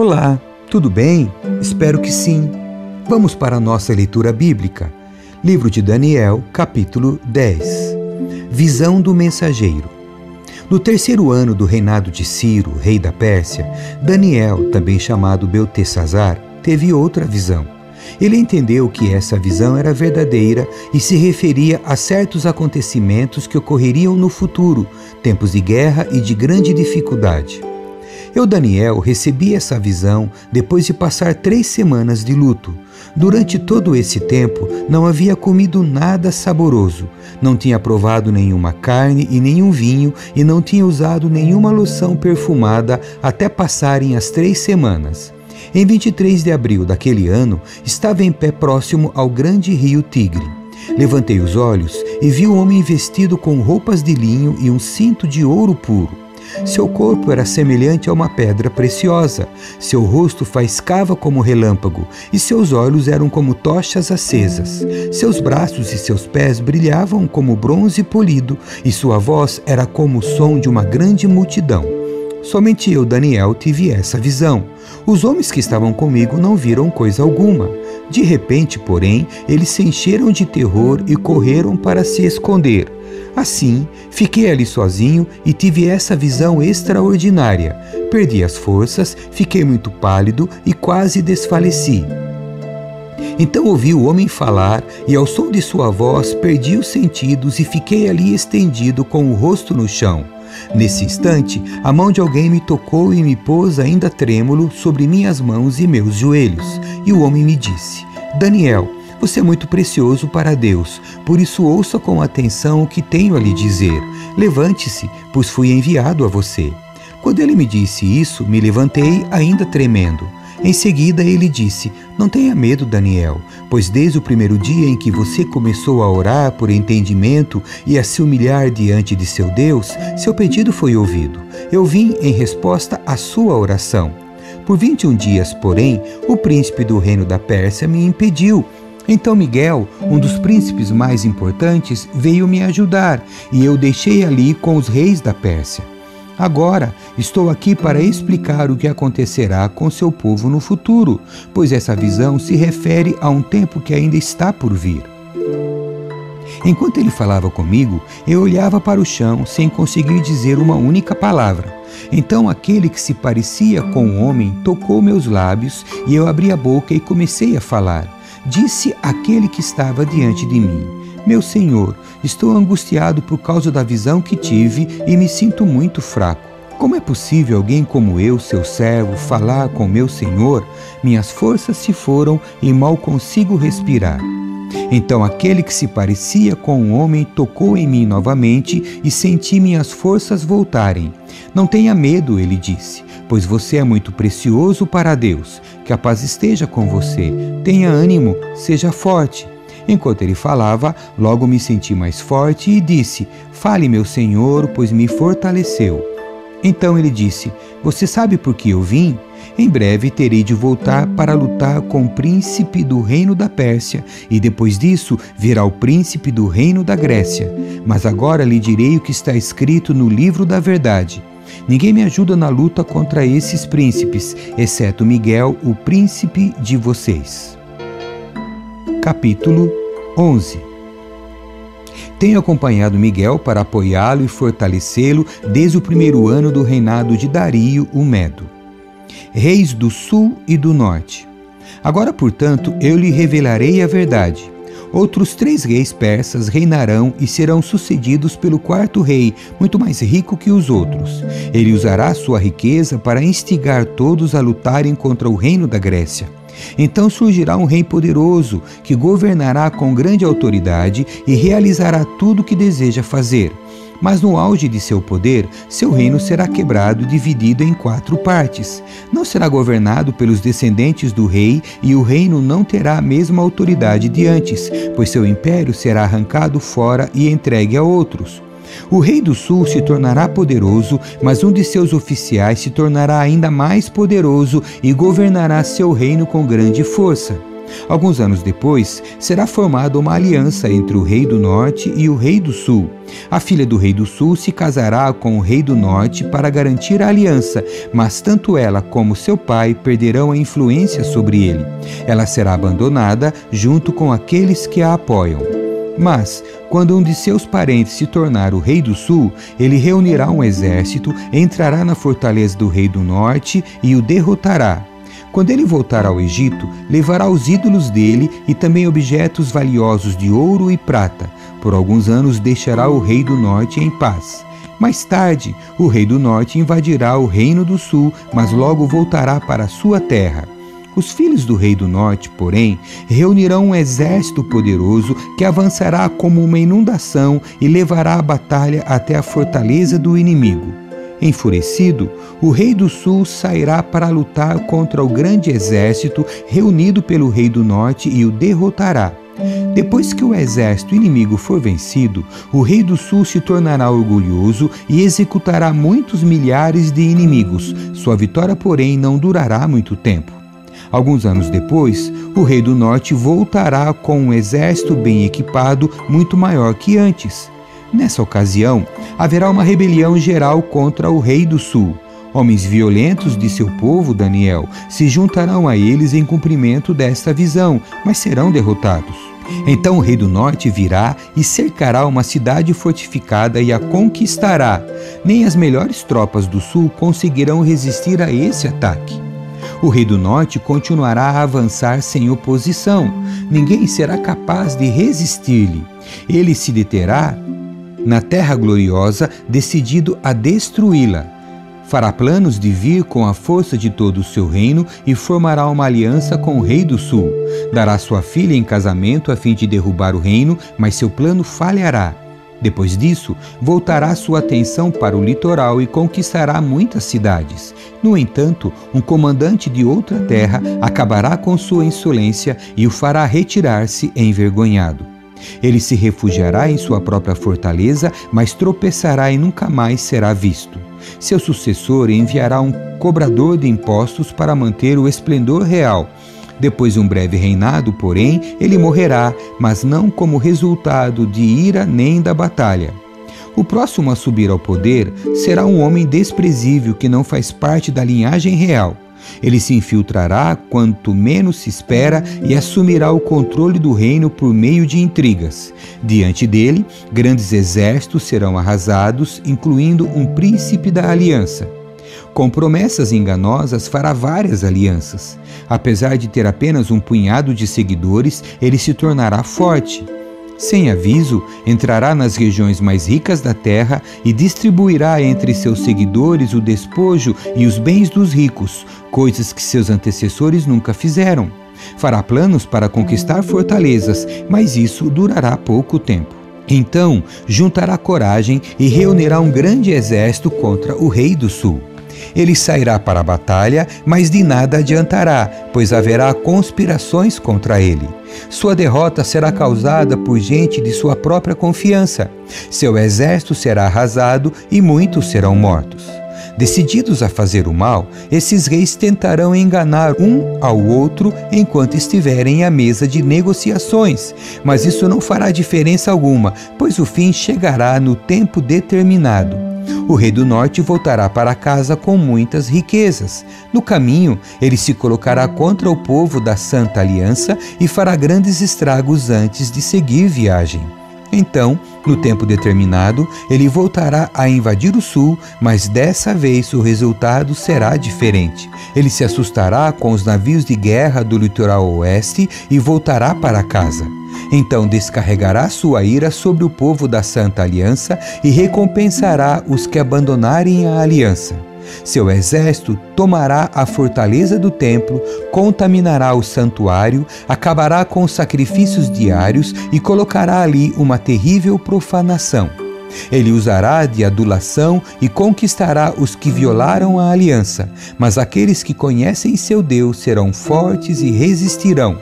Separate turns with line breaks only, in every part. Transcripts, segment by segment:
Olá, tudo bem? Espero que sim. Vamos para a nossa leitura bíblica. Livro de Daniel, capítulo 10. Visão do mensageiro. No terceiro ano do reinado de Ciro, rei da Pérsia, Daniel, também chamado Beltesazar, teve outra visão. Ele entendeu que essa visão era verdadeira e se referia a certos acontecimentos que ocorreriam no futuro, tempos de guerra e de grande dificuldade. Eu, Daniel, recebi essa visão depois de passar 3 semanas de luto. Durante todo esse tempo, não havia comido nada saboroso, não tinha provado nenhuma carne e nenhum vinho e não tinha usado nenhuma loção perfumada até passarem as 3 semanas. Em 23 de abril daquele ano, estava em pé próximo ao grande rio Tigre. Levantei os olhos e vi um homem vestido com roupas de linho e um cinto de ouro puro. Seu corpo era semelhante a uma pedra preciosa, seu rosto faiscava como relâmpago, e seus olhos eram como tochas acesas. Seus braços e seus pés brilhavam como bronze polido, e sua voz era como o som de uma grande multidão. Somente eu, Daniel, tive essa visão. Os homens que estavam comigo não viram coisa alguma. De repente, porém, eles se encheram de terror e correram para se esconder. Assim, fiquei ali sozinho e tive essa visão extraordinária. Perdi as forças, fiquei muito pálido e quase desfaleci. Então ouvi o homem falar e ao som de sua voz perdi os sentidos e fiquei ali estendido com o rosto no chão. Nesse instante, a mão de alguém me tocou e me pôs ainda trêmulo sobre minhas mãos e meus joelhos. E o homem me disse: Daniel, você é muito precioso para Deus, por isso ouça com atenção o que tenho a lhe dizer. Levante-se, pois fui enviado a você. Quando ele me disse isso, me levantei ainda tremendo. Em seguida ele disse: não tenha medo, Daniel, pois desde o primeiro dia em que você começou a orar por entendimento e a se humilhar diante de seu Deus, seu pedido foi ouvido. Eu vim em resposta à sua oração. Por 21 dias, porém, o príncipe do reino da Pérsia me impediu. Então Miguel, um dos príncipes mais importantes, veio me ajudar, e eu deixei ali com os reis da Pérsia. Agora estou aqui para explicar o que acontecerá com seu povo no futuro, pois essa visão se refere a um tempo que ainda está por vir. Enquanto ele falava comigo, eu olhava para o chão sem conseguir dizer uma única palavra. Então aquele que se parecia com um homem tocou meus lábios e eu abri a boca e comecei a falar. Disse aquele que estava diante de mim: meu senhor, estou angustiado por causa da visão que tive e me sinto muito fraco. Como é possível alguém como eu, seu servo, falar com meu senhor? Minhas forças se foram e mal consigo respirar. Então aquele que se parecia com um homem tocou em mim novamente e senti minhas forças voltarem. Não tenha medo, ele disse, pois você é muito precioso para Deus. Que a paz esteja com você. Tenha ânimo, seja forte. Enquanto ele falava, logo me senti mais forte e disse: fale, meu senhor, pois me fortaleceu. Então ele disse: você sabe por que eu vim? Em breve terei de voltar para lutar com o príncipe do reino da Pérsia, e depois disso virá o príncipe do reino da Grécia. Mas agora lhe direi o que está escrito no livro da verdade. Ninguém me ajuda na luta contra esses príncipes, exceto Miguel, o príncipe de vocês. Capítulo 11. Tenho acompanhado Miguel para apoiá-lo e fortalecê-lo desde o primeiro ano do reinado de Dario, o Medo. Reis do sul e do norte. Agora, portanto, eu lhe revelarei a verdade. Outros 3 reis persas reinarão e serão sucedidos pelo 4º rei, muito mais rico que os outros. Ele usará sua riqueza para instigar todos a lutarem contra o reino da Grécia. Então surgirá um rei poderoso que governará com grande autoridade e realizará tudo o que deseja fazer. Mas no auge de seu poder, seu reino será quebrado e dividido em 4 partes. Não será governado pelos descendentes do rei e o reino não terá a mesma autoridade de antes, pois seu império será arrancado fora e entregue a outros. O rei do sul se tornará poderoso, mas um de seus oficiais se tornará ainda mais poderoso e governará seu reino com grande força. Alguns anos depois, será formada uma aliança entre o rei do norte e o rei do sul. A filha do rei do sul se casará com o rei do norte para garantir a aliança, mas tanto ela como seu pai perderão a influência sobre ele. Ela será abandonada junto com aqueles que a apoiam. Mas, quando um de seus parentes se tornar o rei do sul, ele reunirá um exército, entrará na fortaleza do rei do norte e o derrotará. Quando ele voltar ao Egito, levará os ídolos dele e também objetos valiosos de ouro e prata. Por alguns anos deixará o rei do norte em paz. Mais tarde, o rei do norte invadirá o reino do sul, mas logo voltará para sua terra. Os filhos do rei do norte, porém, reunirão um exército poderoso que avançará como uma inundação e levará a batalha até a fortaleza do inimigo. Enfurecido, o rei do sul sairá para lutar contra o grande exército reunido pelo rei do norte e o derrotará. Depois que o exército inimigo for vencido, o rei do sul se tornará orgulhoso e executará muitos milhares de inimigos. Sua vitória, porém, não durará muito tempo. Alguns anos depois, o rei do norte voltará com um exército bem equipado, muito maior que antes. Nessa ocasião, haverá uma rebelião geral contra o rei do sul. Homens violentos de seu povo, Daniel, se juntarão a eles em cumprimento desta visão, mas serão derrotados. Então o rei do norte virá e cercará uma cidade fortificada e a conquistará. Nem as melhores tropas do sul conseguirão resistir a esse ataque. O rei do norte continuará a avançar sem oposição. Ninguém será capaz de resistir-lhe. Ele se deterá na terra gloriosa, decidido a destruí-la. Fará planos de vir com a força de todo o seu reino e formará uma aliança com o rei do sul. Dará sua filha em casamento a fim de derrubar o reino, mas seu plano falhará. Depois disso, voltará sua atenção para o litoral e conquistará muitas cidades. No entanto, um comandante de outra terra acabará com sua insolência e o fará retirar-se envergonhado. Ele se refugiará em sua própria fortaleza, mas tropeçará e nunca mais será visto. Seu sucessor enviará um cobrador de impostos para manter o esplendor real. Depois de um breve reinado, porém, ele morrerá, mas não como resultado de ira nem da batalha. O próximo a subir ao poder será um homem desprezível que não faz parte da linhagem real. Ele se infiltrará quanto menos se espera e assumirá o controle do reino por meio de intrigas. Diante dele, grandes exércitos serão arrasados, incluindo um príncipe da aliança. Com promessas enganosas, fará várias alianças. Apesar de ter apenas um punhado de seguidores, ele se tornará forte. Sem aviso, entrará nas regiões mais ricas da terra e distribuirá entre seus seguidores o despojo e os bens dos ricos, coisas que seus antecessores nunca fizeram. Fará planos para conquistar fortalezas, mas isso durará pouco tempo. Então, juntará coragem e reunirá um grande exército contra o rei do sul. Ele sairá para a batalha, mas de nada adiantará, pois haverá conspirações contra ele. Sua derrota será causada por gente de sua própria confiança. Seu exército será arrasado e muitos serão mortos. Decididos a fazer o mal, esses reis tentarão enganar um ao outro enquanto estiverem à mesa de negociações, mas isso não fará diferença alguma, pois o fim chegará no tempo determinado. O rei do norte voltará para casa com muitas riquezas. No caminho, ele se colocará contra o povo da Santa Aliança e fará grandes estragos antes de seguir viagem. Então, no tempo determinado, ele voltará a invadir o sul, mas dessa vez o resultado será diferente. Ele se assustará com os navios de guerra do litoral oeste e voltará para casa. Então descarregará sua ira sobre o povo da Santa Aliança e recompensará os que abandonarem a aliança. Seu exército tomará a fortaleza do templo, contaminará o santuário, acabará com os sacrifícios diários e colocará ali uma terrível profanação. Ele usará de adulação e conquistará os que violaram a aliança, mas aqueles que conhecem seu Deus serão fortes e resistirão.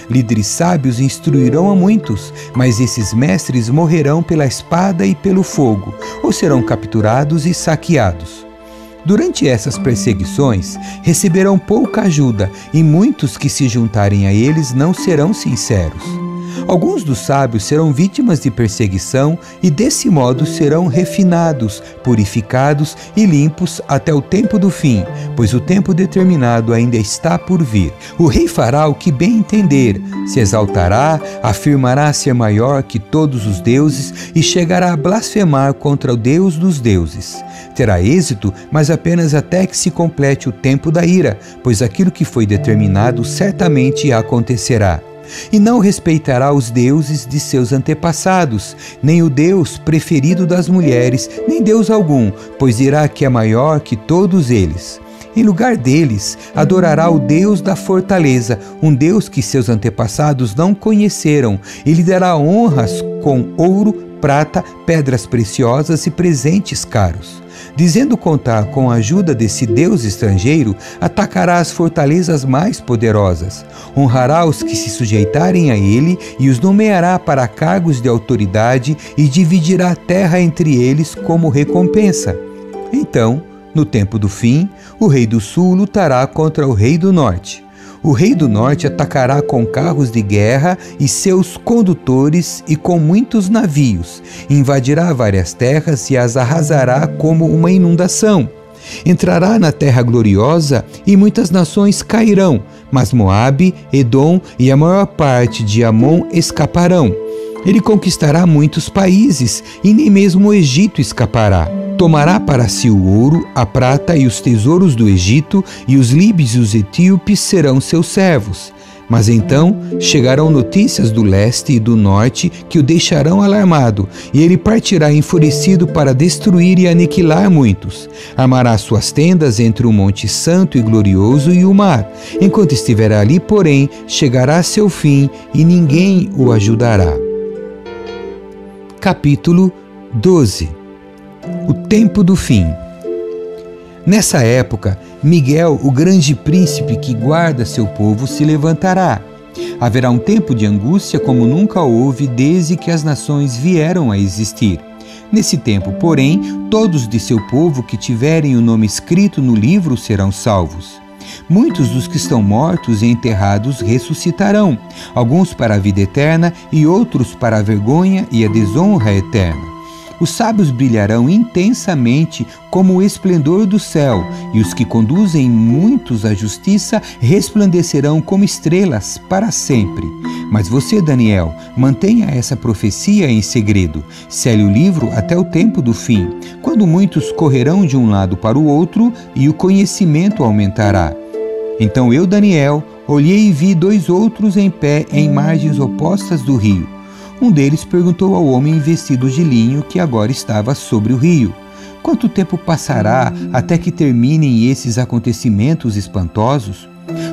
Líderes sábios instruirão a muitos, mas esses mestres morrerão pela espada e pelo fogo, ou serão capturados e saqueados. Durante essas perseguições, receberão pouca ajuda e muitos que se juntarem a eles não serão sinceros. Alguns dos sábios serão vítimas de perseguição e desse modo serão refinados, purificados e limpos até o tempo do fim, pois o tempo determinado ainda está por vir. O rei fará o que bem entender, se exaltará, afirmará ser maior que todos os deuses e chegará a blasfemar contra o Deus dos deuses. Terá êxito, mas apenas até que se complete o tempo da ira, pois aquilo que foi determinado certamente acontecerá. E não respeitará os deuses de seus antepassados, nem o Deus preferido das mulheres, nem Deus algum, pois dirá que é maior que todos eles. Em lugar deles, adorará o Deus da fortaleza, um Deus que seus antepassados não conheceram, e lhe dará honras com ouro, prata, pedras preciosas e presentes caros. Dizendo contar com a ajuda desse Deus estrangeiro, atacará as fortalezas mais poderosas, honrará os que se sujeitarem a ele e os nomeará para cargos de autoridade e dividirá a terra entre eles como recompensa. Então, no tempo do fim, o rei do sul lutará contra o rei do norte. O rei do norte atacará com carros de guerra e seus condutores e com muitos navios, invadirá várias terras e as arrasará como uma inundação. Entrará na terra gloriosa e muitas nações cairão, mas Moabe, Edom e a maior parte de Amon escaparão. Ele conquistará muitos países e nem mesmo o Egito escapará. Tomará para si o ouro, a prata e os tesouros do Egito, e os líbios e os etíopes serão seus servos. Mas então chegarão notícias do leste e do norte que o deixarão alarmado, e ele partirá enfurecido para destruir e aniquilar muitos. Armará suas tendas entre o monte santo e glorioso e o mar. Enquanto estiver ali, porém, chegará seu fim e ninguém o ajudará. Capítulo 12. O tempo do fim. Nessa época, Miguel, o grande príncipe que guarda seu povo, se levantará. Haverá um tempo de angústia como nunca houve desde que as nações vieram a existir. Nesse tempo, porém, todos de seu povo que tiverem o nome escrito no livro serão salvos. Muitos dos que estão mortos e enterrados ressuscitarão, alguns para a vida eterna e outros para a vergonha e a desonra eterna. Os sábios brilharão intensamente como o esplendor do céu, e os que conduzem muitos à justiça resplandecerão como estrelas para sempre. Mas você, Daniel, mantenha essa profecia em segredo. Sele o livro até o tempo do fim, quando muitos correrão de um lado para o outro e o conhecimento aumentará. Então eu, Daniel, olhei e vi dois outros em pé em margens opostas do rio. Um deles perguntou ao homem vestido de linho que agora estava sobre o rio: quanto tempo passará até que terminem esses acontecimentos espantosos?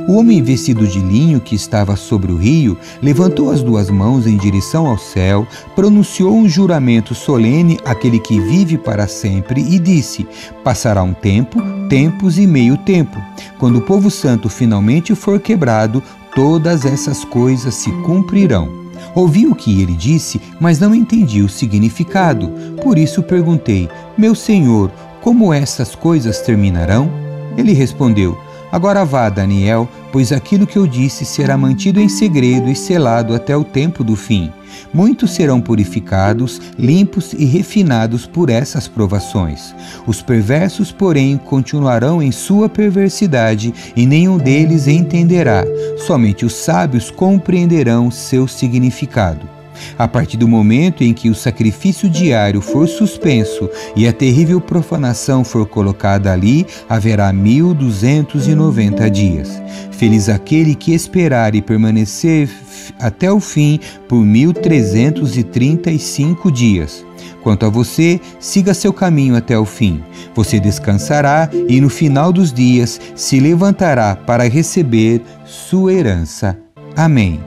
O homem vestido de linho que estava sobre o rio levantou as duas mãos em direção ao céu, pronunciou um juramento solene àquele que vive para sempre e disse: passará um tempo, tempos e meio tempo. Quando o povo santo finalmente for quebrado, todas essas coisas se cumprirão. Ouvi o que ele disse, mas não entendi o significado. Por isso perguntei: meu senhor, como essas coisas terminarão? Ele respondeu: agora vá, Daniel, pois aquilo que eu disse será mantido em segredo e selado até o tempo do fim. Muitos serão purificados, limpos e refinados por essas provações. Os perversos, porém, continuarão em sua perversidade e nenhum deles entenderá. Somente os sábios compreenderão seu significado. A partir do momento em que o sacrifício diário for suspenso e a terrível profanação for colocada ali, haverá 1290 dias. Feliz aquele que esperar e permanecer até o fim por 1335 dias. Quanto a você, siga seu caminho até o fim. Você descansará e no final dos dias se levantará para receber sua herança. Amém.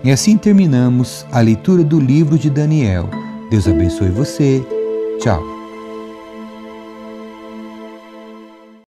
E assim terminamos a leitura do livro de Daniel. Deus abençoe você. Tchau.